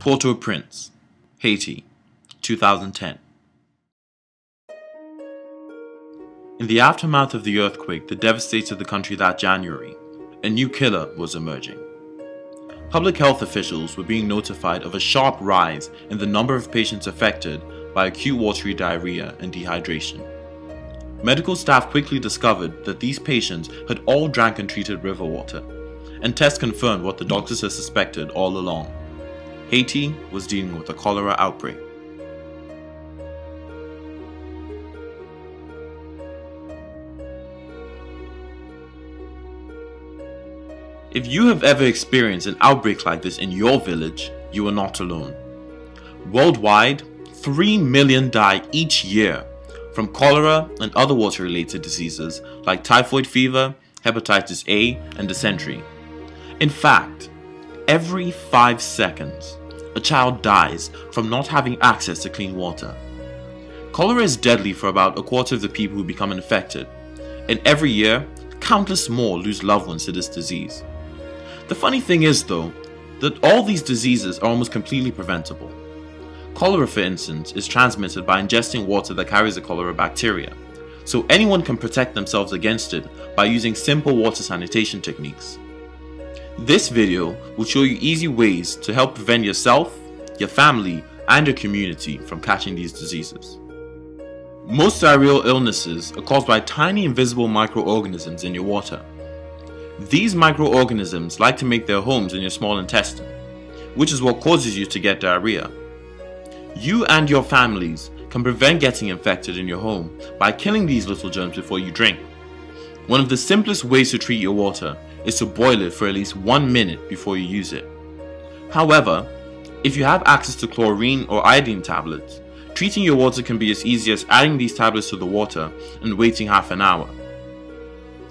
Port-au-Prince, Haiti, 2010. In the aftermath of the earthquake that devastated the country that January, a new killer was emerging. Public health officials were being notified of a sharp rise in the number of patients affected by acute watery diarrhea and dehydration. Medical staff quickly discovered that these patients had all drank untreated river water, and tests confirmed what the doctors had suspected all along. Haiti was dealing with a cholera outbreak. If you have ever experienced an outbreak like this in your village, you are not alone. Worldwide, 3 million die each year from cholera and other water-related diseases like typhoid fever, hepatitis A, and dysentery. In fact, every 5 seconds, a child dies from not having access to clean water. Cholera is deadly for about a quarter of the people who become infected, and every year, countless more lose loved ones to this disease. The funny thing is, though, that all these diseases are almost completely preventable. Cholera, for instance, is transmitted by ingesting water that carries the cholera bacteria, so anyone can protect themselves against it by using simple water sanitation techniques. This video will show you easy ways to help prevent yourself, your family, and your community from catching these diseases. Most diarrheal illnesses are caused by tiny invisible microorganisms in your water. These microorganisms like to make their homes in your small intestine, which is what causes you to get diarrhea. You and your families can prevent getting infected in your home by killing these little germs before you drink. One of the simplest ways to treat your water is to boil it for at least 1 minute before you use it. However, if you have access to chlorine or iodine tablets, treating your water can be as easy as adding these tablets to the water and waiting half an hour.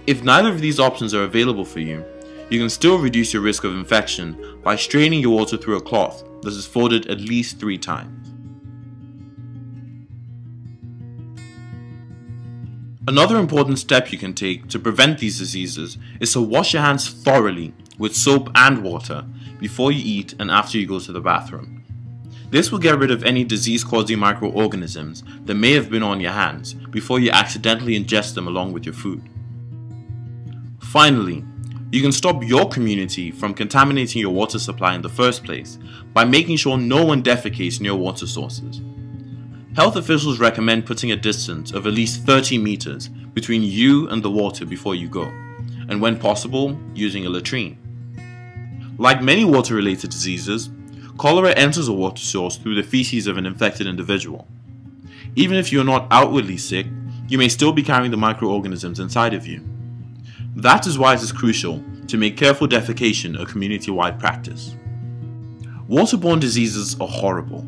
If neither of these options are available for you, you can still reduce your risk of infection by straining your water through a cloth that is folded at least 3 times. Another important step you can take to prevent these diseases is to wash your hands thoroughly with soap and water before you eat and after you go to the bathroom. This will get rid of any disease-causing microorganisms that may have been on your hands before you accidentally ingest them along with your food. Finally, you can stop your community from contaminating your water supply in the first place by making sure no one defecates near water sources. Health officials recommend putting a distance of at least 30 meters between you and the water before you go, and when possible, using a latrine. Like many water-related diseases, cholera enters a water source through the feces of an infected individual. Even if you're not outwardly sick, you may still be carrying the microorganisms inside of you. That is why it is crucial to make careful defecation a community-wide practice. Waterborne diseases are horrible,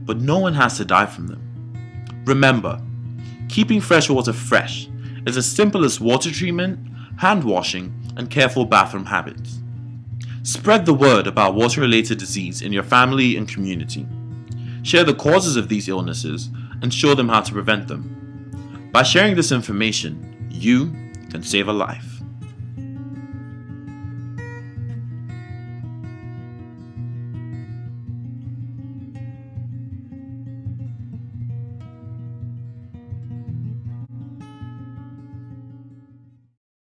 but no one has to die from them. Remember, keeping fresh water fresh is as simple as water treatment, hand washing, and careful bathroom habits. Spread the word about water-related disease in your family and community. Share the causes of these illnesses and show them how to prevent them. By sharing this information, you can save a life.